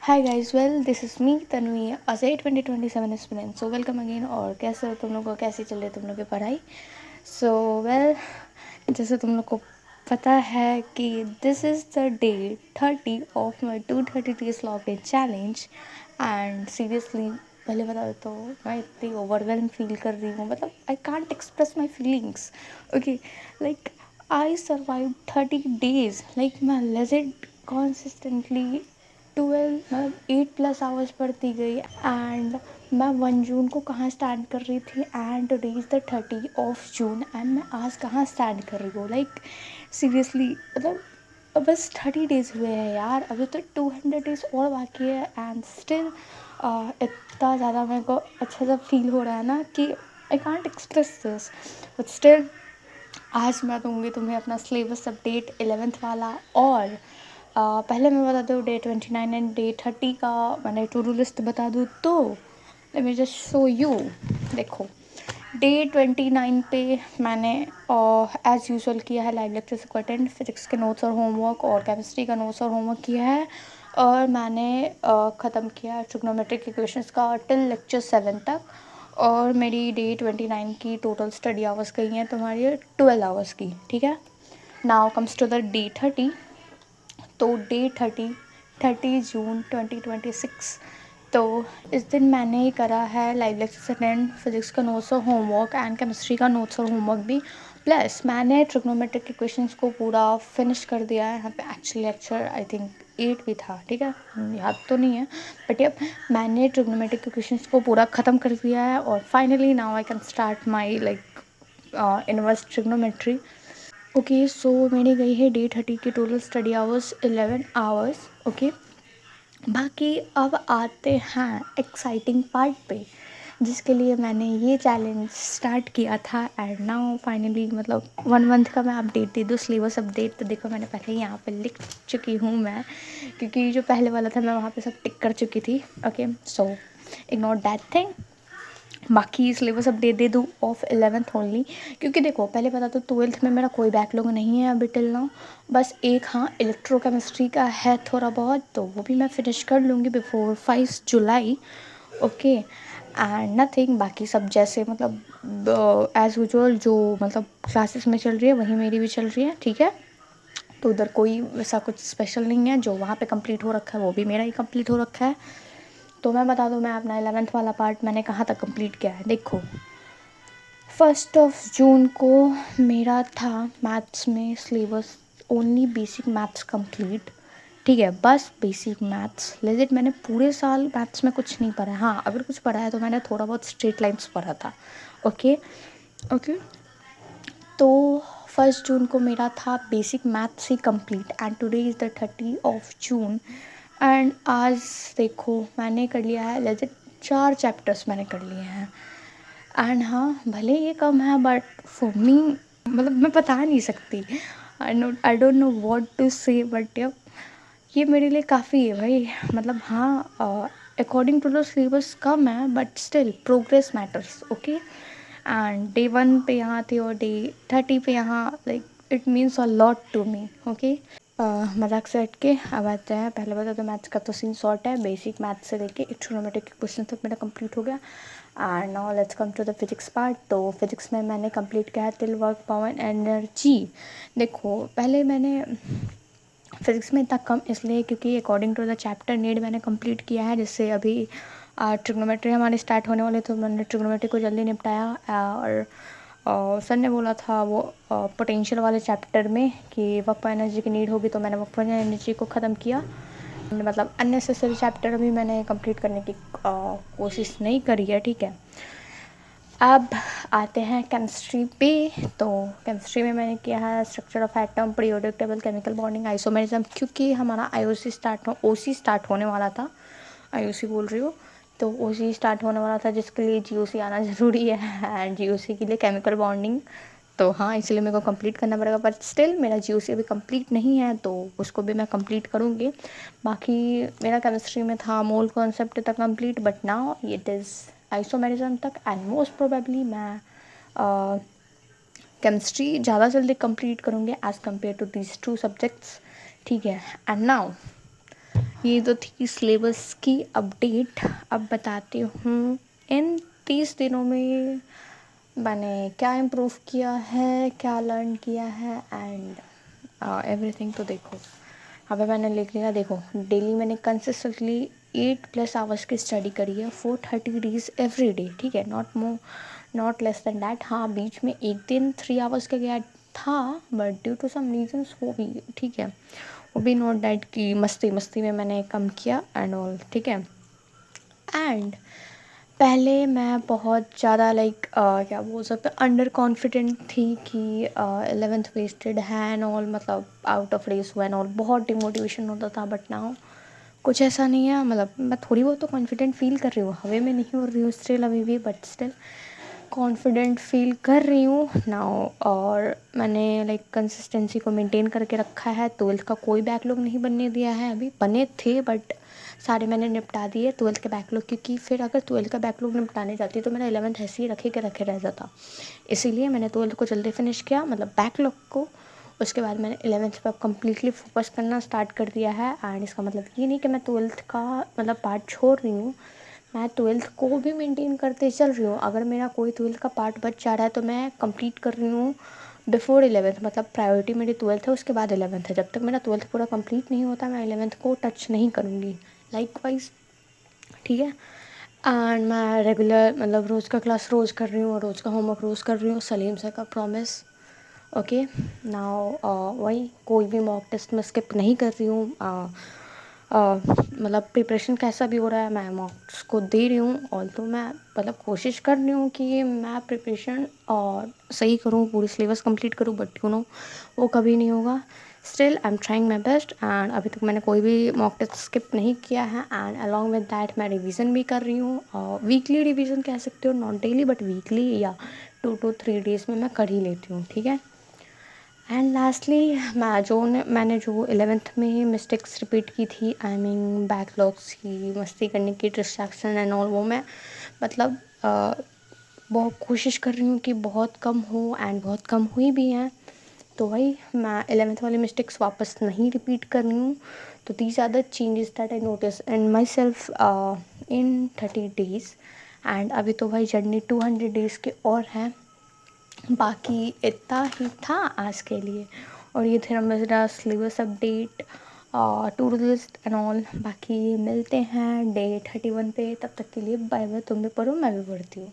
Hi guys, well this is me Tanvi Ajay 2027 aspirant. So welcome again. और कैसे हो तुम लोग को, कैसी चल रही है तुम लोग की पढ़ाई? सो वेल, जैसे तुम लोग को पता है कि this is the day 30 of my 230 days log in challenge. And seriously पहले बता तो मैं इतनी ओवरवेलम फील कर रही हूँ, मतलब I can't express my feelings. Okay, like I survive 30 days. Like मैं लेजिट कॉन्सिस्टेंटली 12 मतलब 8+ आवर्स पढ़ती गई। एंड मैं 1 जून को कहाँ स्टैंड कर रही थी, and today is the 30 of June, and मैं आज कहाँ स्टैंड कर रही हूँ। लाइक सीरियसली, मतलब बस 30 डेज हुए हैं यार, अभी तो 200 डेज और बाकी है। एंड स्टिल इतना ज़्यादा मेरे को अच्छा सा फील हो रहा है ना कि I can't express this. But still आज मैं दूँगी तुम्हें अपना सिलेबस अपडेट 11th वाला। और पहले मैं बता दूँ डे 29 एंड डे 30 का मैंने टू डू लिस्ट बता दूँ तो let me just show you. देखो, डे 29 पे मैंने एज़ यूजुअल किया है लाइव लेक्चर्स को अटेंड, फिजिक्स के नोट्स और होमवर्क और केमिस्ट्री का नोट्स और होमवर्क किया है। और मैंने ख़त्म किया ट्रिग्नोमेट्रिक इक्वेशंस का टिल लेक्चर 7 तक। और मेरी डे 29 की टोटल स्टडी आवर्स गई हैं तुम्हारी 12 आवर्स की, ठीक है। Now comes to the day 30। तो डे 30 जून 2026, तो इस दिन मैंने ही करा है लाइव लेक्चर अटेंड, फिजिक्स का नोट्स और होमवर्क एंड केमिस्ट्री का नोट्स और होमवर्क भी। प्लस मैंने ट्रिग्नोमेट्रिक इक्वेशंस को पूरा फिनिश कर दिया है। यहाँ पे एक्चुअली लेक्चर आई थिंक 8 भी था, ठीक है, याद तो नहीं है। बट अब मैंने ट्रिग्नोमेट्रिक इक्वेशंस को पूरा ख़त्म कर दिया है। और finally now I can start my like inverse trigonometry. Okay, so मेरी गई है डे 30 की total study hours 11 hours. Okay, बाकी अब आते हैं एक्साइटिंग पार्ट पे, जिसके लिए मैंने ये चैलेंज स्टार्ट किया था। एंड नाउ फाइनली मतलब 1 मंथ का मैं अपडेट दे दूँ, सिलेबस अपडेट। तो देखो, मैंने पहले ही यहाँ पे लिख चुकी हूँ मैं, क्योंकि जो पहले वाला था मैं वहाँ पे सब टिक कर चुकी थी। Okay, so ignore that thing. बाकी सिलेबस अपडेट दे दूँ ऑफ 11th ओनली, क्योंकि देखो पहले पता तो 12th में मेरा कोई बैकलॉग नहीं है अभी टिल नाउ। बस एक हाँ इलेक्ट्रोकेमिस्ट्री का है थोड़ा बहुत, तो वो भी मैं फिनिश कर लूँगी before 5 July. Okay, and nothing, बाकी सब जैसे मतलब एज़ यूजुअल जो मतलब क्लासेस में चल रही है वही मेरी भी चल रही है, ठीक है। तो उधर कोई वैसा कुछ स्पेशल नहीं है, जो वहाँ पे कंप्लीट हो रखा है वो भी मेरा ही कंप्लीट हो रखा है। तो मैं बता दूँ, मैं अपना 11th वाला पार्ट मैंने कहाँ तक कंप्लीट किया है। देखो, 1 जून को मेरा था मैथ्स में syllabus only basic maths complete, ठीक है, बस बेसिक मैथ्स। लेजिट मैंने पूरे साल मैथ्स में कुछ नहीं पढ़ा है। हाँ, अगर कुछ पढ़ा है तो मैंने थोड़ा बहुत स्ट्रेट लाइन्स पढ़ा था। ओके ओके, तो 1 जून को मेरा था basic maths he complete, and today is the 30 of June. And आज देखो मैंने कर लिया है लेजिट 4 चैप्टर्स मैंने कर लिए हैं। एंड हाँ, भले ये कम है बट फॉर मी मतलब मैं बता नहीं सकती। I don't know what to say, but ये मेरे लिए काफ़ी है भाई। मतलब हाँ, अकॉर्डिंग टू द सिलेबस कम है but still progress matters. Okay, and day 1 पे यहाँ थे और डे 30 पे यहाँ, like it means a lot to me. Okay, मजाक से हट के अब आते हैं। पहले बता तो मैथ्स का तो सीन शॉर्ट है, बेसिक मैथ्स से लेके ट्रिग्नोमेट्रिक के क्वेश्चन तक मेरा कंप्लीट हो गया। And now let's come to the physics part. तो फिजिक्स में मैंने कंप्लीट किया है टिल वर्क पावर एनर्जी। देखो, पहले मैंने फिजिक्स में इतना कम इसलिए क्योंकि according to the chapter need मैंने कंप्लीट किया है। जिससे अभी ट्रिग्नोमेट्री हमारी स्टार्ट होने वाली, तो मैंने ट्रिग्नोमेट्री को जल्दी निपटाया। और सर ने बोला था वो पोटेंशियल वाले चैप्टर में कि वर्क पावर एनर्जी की नीड होगी, तो मैंने वर्क पावर एनर्जी को ख़त्म किया। मतलब अननेसेसरी चैप्टर अभी मैंने कंप्लीट करने की कोशिश नहीं करी है, ठीक है। अब आते हैं केमिस्ट्री पे। तो केमिस्ट्री में मैंने किया है structure of atom, periodic table, chemical bonding, isomerism, क्योंकि हमारा ओसी स्टार्ट होने वाला था। आईओसी बोल रही हूँ, तो ओसी स्टार्ट होने वाला था, जिसके लिए जीओसी आना ज़रूरी है। एंड जीओसी के लिए केमिकल बॉन्डिंग, तो हाँ इसलिए मेरे को कंप्लीट करना पड़ेगा। बट स्टिल मेरा जीओसी अभी कंप्लीट नहीं है, तो उसको भी मैं कंप्लीट करूँगी। बाकी मेरा केमिस्ट्री में था मोल कॉन्सेप्ट तक complete, but now it is isomerism तक। एंड मोस्ट प्रोबेबली मैं केमिस्ट्री ज़्यादा जल्दी कंप्लीट करूँगी as compare to these 2 subjects, ठीक है। एंड नाउ ये तो थी सिलेबस की अपडेट। अब बताती हूँ इन 30 दिनों में मैंने क्या इम्प्रूव किया है, क्या लर्न किया है एंड एवरीथिंग। तो देखो, अभी मैंने लिख लिया। देखो, डेली मैंने कंसिस्टेंटली 8+ आवर्स की स्टडी करी है फॉर 30 डेज एवरी डे, ठीक है, not more not less than that. हाँ, बीच में एक दिन 3 आवर्स का गया था, but due to some reasons वो भी, ठीक है, वो भी नॉट डैट की मस्ती मस्ती में मैंने कम किया एंड ऑल, ठीक है। एंड पहले मैं बहुत ज़्यादा लाइक क्या बोल सकते हैं, अंडर कॉन्फिडेंट थी कि 11th वेस्टेड है एंड ऑल, मतलब आउट ऑफ रेस हुआ एंड ऑल, बहुत डिमोटिवेशन होता था। बट नाउ कुछ ऐसा नहीं है, मतलब मैं थोड़ी बहुत तो कॉन्फिडेंट फील कर रही हूँ, हवा में नहीं हो रही हूँ स्टिल अभी भी, बट स्टिल कॉन्फिडेंट फील कर रही हूँ नाउ। और मैंने लाइक कंसिस्टेंसी को मेंटेन करके रखा है। 12th का कोई बैकलॉग नहीं बनने दिया है, अभी बने थे बट सारे मैंने निपटा दिए 12th के बैकलॉग, क्योंकि फिर अगर 12th का बैकलॉग निपटाने जाती तो मेरा 11th ऐसे ही रखे के रखे रह जाता। इसीलिए मैंने 12th को जल्दी फिनिश किया, मतलब बैकलॉग को। उसके बाद मैंने 11th पर कम्प्लीटली फोकस करना स्टार्ट कर दिया है। एंड इसका मतलब ये नहीं कि मैं 12th का मतलब पार्ट छोड़ रही हूँ, मैं 12th को भी मेंटेन करते चल रही हूँ। अगर मेरा कोई 12th का पार्ट बच जा रहा है तो मैं कंप्लीट कर रही हूँ बिफोर 11th, मतलब प्रायोरिटी मेरी 12th है, उसके बाद 11th है। जब तक मेरा 12th पूरा कंप्लीट नहीं होता मैं 11th को टच नहीं करूँगी लाइक वाइज, ठीक है। एंड मैं रेगुलर मतलब रोज़ का क्लास रोज़ कर रही हूँ और रोज़ का होमवर्क रोज़ कर रही हूँ, सलीम सर का प्रॉमिस। ओके, नाउ वही कोई भी मॉक टेस्ट में स्किप नहीं कर रही हूँ। मतलब प्रिपरेशन कैसा भी हो रहा है मैं मॉक्स को दे रही हूँ, और तो मैं मतलब कोशिश कर रही हूँ कि मैं प्रिपरेशन और सही करूँ, पूरी सिलेबस कंप्लीट करूँ, बट यू नो वो कभी नहीं होगा। Still I am trying my best and अभी तक मैंने कोई भी मॉक टेस्ट स्किप नहीं किया है। एंड अलॉन्ग विद दैट मैं रिवीजन भी कर रही हूँ, वीकली रिवीजन कह सकते हो, नॉट डेली बट वीकली या 2 to 3 डेज़ में मैं कर ही लेती हूँ, ठीक है। एंड लास्टली मैंने जो 11th में मिस्टेक्स रिपीट की थी, आई मीन बैकलॉग्स की, मस्ती करने की, डिस्ट्रैक्शन एंड ऑल, वो मैं मतलब बहुत कोशिश कर रही हूँ कि बहुत कम हो एंड बहुत कम हुई भी हैं। तो वही मैं 11th वाली मिस्टेक्स वापस नहीं रिपीट कर रही हूँ। तो these are the changes that I notice in myself in 30 days. And अभी तो भाई जर्नी 200 डेज़ के और हैं, बाकी इतना ही था आज के लिए। और ये थे मेरा syllabus update, to do list and all. बाकी मिलते हैं डे 31 पे, तब तक के लिए बाय बाय। तुम भी पढ़ो, मैं भी पढ़ती हूँ।